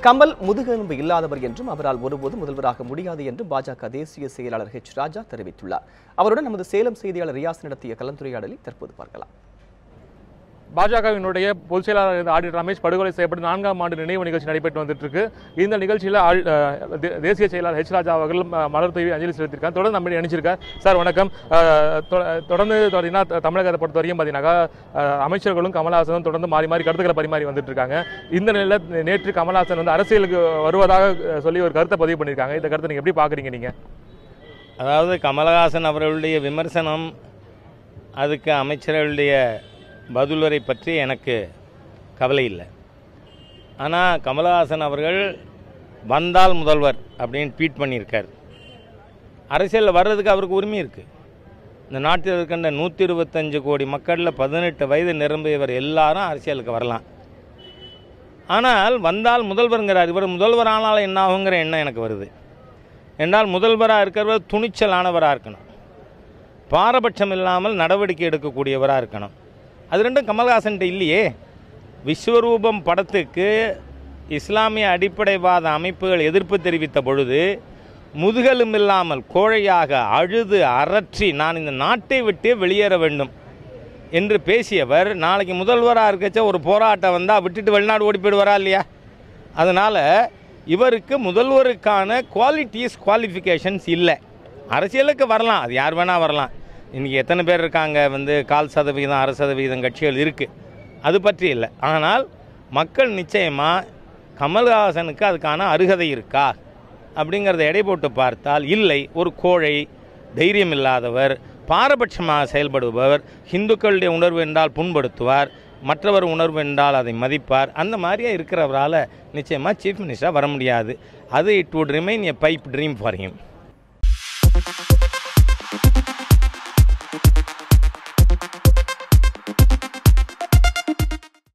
கமல் முதுகெலும்பு இல்லாதவர் என்றும் அவரால் ஒருபோதும் முதல்வராக முடியாது என்றும் பாஜக தேசிய செயலாளர் H. ராஜா தெரிவித்துள்ளார். அவருடன் நமது சேலம் செய்தியாளர் ரியாஸ் நடத்திய கலந்துரையாடலை தற்போது பார்க்கலாம். பாஜகவினுடைய பொதுச் செயலாளர் ஆடிட்டர் ரமேஷ் படுகொலை செய்யப்பட்டு 4ஆம் ஆண்டு நினைவு நிகழ்ச்சி நடைபெற்று வந்துட்டு இருக்கு. இந்த நிகழ்ச்சியில் தேசிய செயலாளர் H. ராஜா அவர்கள் மலர் தூவி அஞ்சலி செலுத்தியிருக்காங்க. தொடர்ந்து நம்ம நினைச்சிருக்கார். சார் வணக்கம். தொடர்ந்து பார்த்தீங்கன்னா தமிழகத்தை பொறுத்த வரையும் பார்த்தீங்கன்னா அமைச்சர்களும் கமல்ஹாசனும் தொடர்ந்து மாறி மாறி கருத்துக்களை பரிமாறி வந்துட்டு இருக்காங்க. இந்த நிலையில் நேற்று கமல்ஹாசன் வந்து அரசியலுக்கு வருவதாக சொல்லி ஒரு கருத்தை பதிவு பண்ணியிருக்காங்க. இந்த கருத்தை நீங்கள் எப்படி பார்க்குறீங்க? நீங்கள் அதாவது கமல்ஹாசன் அவர்களுடைய விமர்சனம், அதுக்கு அமைச்சர்களுடைய பதிலுரை பற்றி எனக்கு கவலை இல்லை. ஆனால் கமல்ஹாசன் அவர்கள் வந்தால் முதல்வர் அப்படின்னு ட்வீட் பண்ணியிருக்கார். அரசியலில் வர்றதுக்கு அவருக்கு உரிமை இருக்குது. இந்த நாட்டில் இருக்கின்ற 125 கோடி மக்களில் 18 வயது நிரம்பியவர் எல்லாரும் அரசியலுக்கு வரலாம். ஆனால் வந்தால் முதல்வருங்கிறார். இவர் முதல்வர் ஆனாலும் என்ன ஆகுங்கிற எண்ணம் எனக்கு வருது. என்றால் முதல்வராக இருக்கிறவர் துணிச்சலானவராக இருக்கணும், பாரபட்சம் இல்லாமல் நடவடிக்கை எடுக்கக்கூடியவராக இருக்கணும். அது ரெண்டும் கமல்ஹாசன்கிட்ட இல்லையே. விஸ்வரூபம் படத்துக்கு இஸ்லாமிய அடிப்படைவாத அமைப்புகள் எதிர்ப்பு தெரிவித்த பொழுது முதுகெலும்பில்லாமல் கோழையாக அழுது அரற்றி நான் இந்த நாட்டை விட்டே வெளியேற வேண்டும் என்று பேசியவர் நாளைக்கு முதல்வராக இருக்கச்ச ஒரு போராட்டம் வந்தால் விட்டுட்டு வெளிநாடு ஓடி போயிடுவாரா இல்லையா? அதனால் இவருக்கு முதல்வருக்கான குவாலிஃபிகேஷன்ஸ் இல்லை. அரசியலுக்கு வரலாம், அது யார் வேணால் வரலாம். இன்றைக்கி எத்தனை பேர் இருக்காங்க, 0.25% 1% கட்சிகள் இருக்குது, அது பற்றி இல்லை. ஆனால் மக்கள் நிச்சயமாக கமல்ஹாசனுக்கு அதுக்கான அருகதை இருக்கா அப்படிங்கிறத எடை போட்டு பார்த்தால் இல்லை. ஒரு கோழை, தைரியம் இல்லாதவர், பாரபட்சமாக செயல்படுபவர், இந்துக்களுடைய உணர்வு என்றால் புண்படுத்துவார், மற்றவர் உணர்வு என்றால் அதை மதிப்பார். அந்த மாதிரியே இருக்கிறவரால் நிச்சயமாக சீஃப் மினிஸ்டராக வர முடியாது. அது it would remain a pipe dream for him.